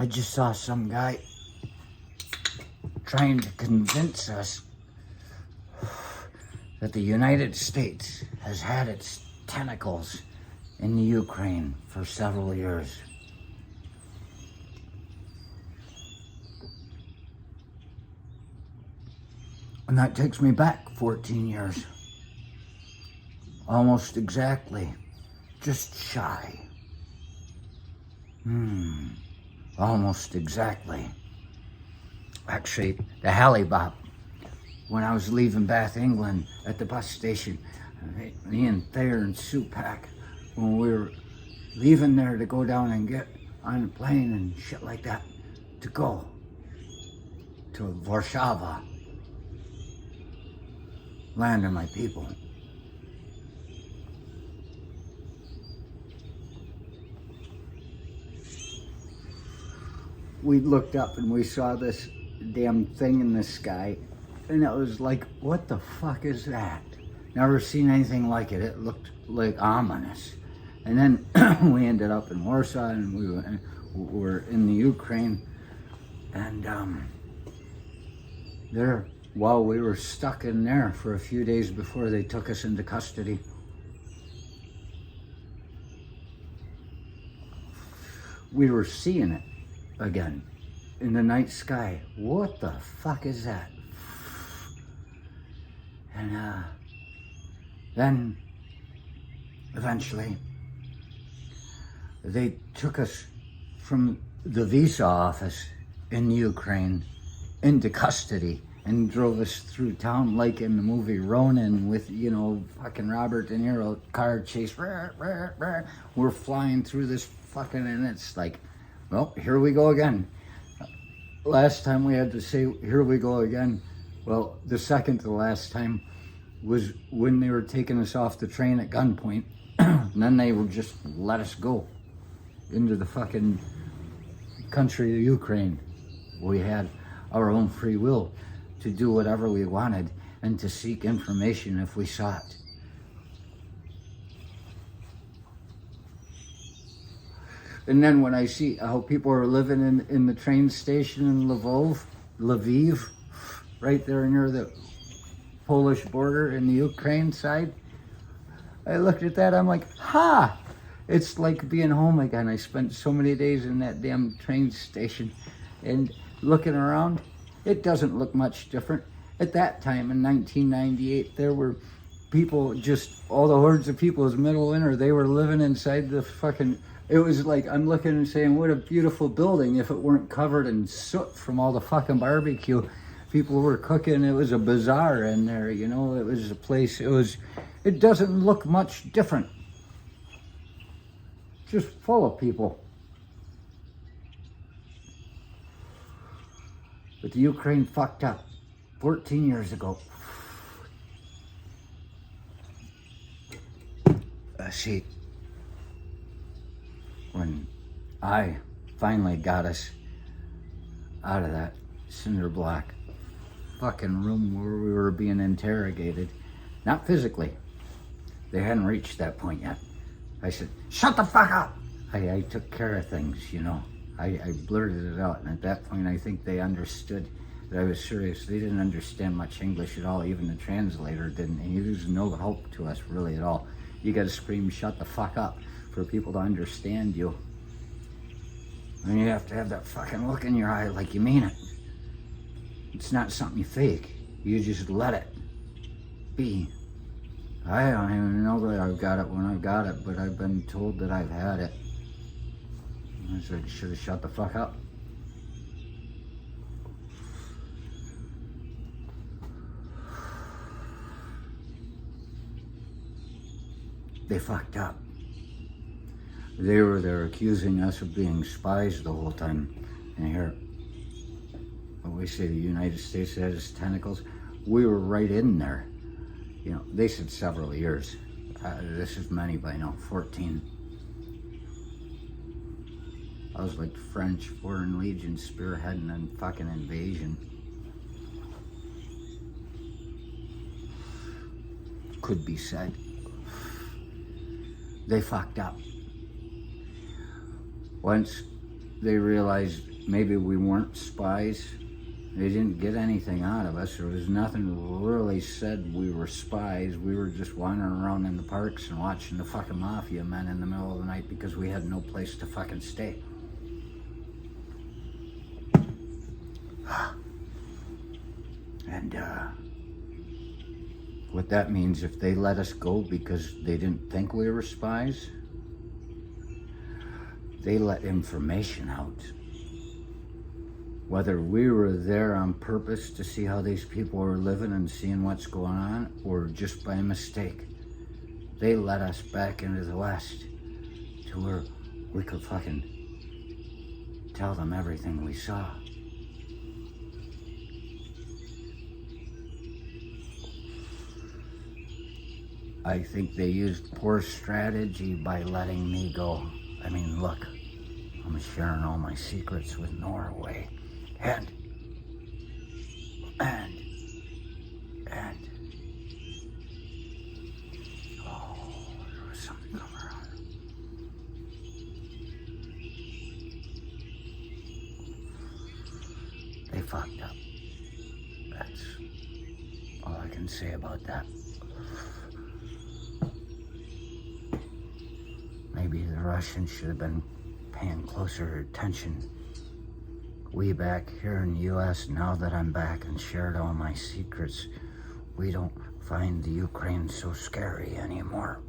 I just saw some guy trying to convince us that the United States has had its tentacles in the Ukraine for several years. And that takes me back 14 years. Almost exactly. Just shy. Almost exactly. Actually, the Hale-Bopp, when I was leaving Bath, England, at the bus station, me and Thayer and Sue Pack, when we were leaving there to go down and get on a plane and shit like that, to go to Warsaw, land of my people. We looked up and we saw this damn thing in the sky, and it was like, what the fuck is that? Never seen anything like it. It looked like ominous. And then we ended up in Warsaw, and we were in the Ukraine, and there, while we were stuck in there for a few days before they took us into custody, we were seeing it again in the night sky. What the fuck is that? And then eventually they took us from the visa office in Ukraine into custody and drove us through town like in the movie Ronin with, you know, fucking Robert De Niro, car chase. We're flying through this fucking, and it's like, well, here we go again. Last time we had to say, here we go again. Well, the second to last time was when they were taking us off the train at gunpoint. And then they would just let us go into the fucking country of Ukraine. We had our own free will to do whatever we wanted and to seek information if we saw it. And then when I see how people are living in the train station in Lviv, right there near the Polish border in the Ukraine side, I looked at that, I'm like, ha! It's like being home again. I spent so many days in that damn train station, and looking around, it doesn't look much different. At that time in 1998, there were people, just all the hordes of people, it was middle winter, they were living inside the fucking, it was like, I'm looking and saying, what a beautiful building if it weren't covered in soot from all the fucking barbecue. People were cooking, it was a bazaar in there, you know, it was a place, it doesn't look much different. Just full of people. But the Ukraine fucked up 14 years ago. See, when I finally got us out of that cinder block fucking room where we were being interrogated, not physically, they hadn't reached that point yet. I said, shut the fuck up! I took care of things, you know. I blurted it out, and at that point I think they understood that I was serious. They didn't understand much English at all, even the translator didn't. And he was no help to us really at all. You gotta scream, shut the fuck up, for people to understand you. And you have to have that fucking look in your eye like you mean it. It's not something you fake. You just let it be. I don't even know that I've got it when I've got it, but I've been told that I've had it. I said, should have shut the fuck up. They fucked up. They were there accusing us of being spies the whole time. And here, what we say, the United States had its tentacles. We were right in there. You know, they said several years. This is many by now, 14. I was like French Foreign Legion spearheading a fucking invasion. Could be said. They fucked up. Once they realized maybe we weren't spies. They didn't get anything out of us. There was nothing really said we were spies. We were just wandering around in the parks and watching the fucking mafia men in the middle of the night because we had no place to fucking stay. And what that means, if they let us go because they didn't think we were spies, they let information out. Whether we were there on purpose to see how these people were living and seeing what's going on, or just by mistake, they let us back into the West to where we could fucking tell them everything we saw. I think they used poor strategy by letting me go. I mean, look, I'm sharing all my secrets with Norway. And oh, there was something coming around. They fucked up. That's all I can say about that. Maybe the Russians should have been paying closer attention. We back here in the U.S., now that I'm back and shared all my secrets, we don't find the Ukraine so scary anymore.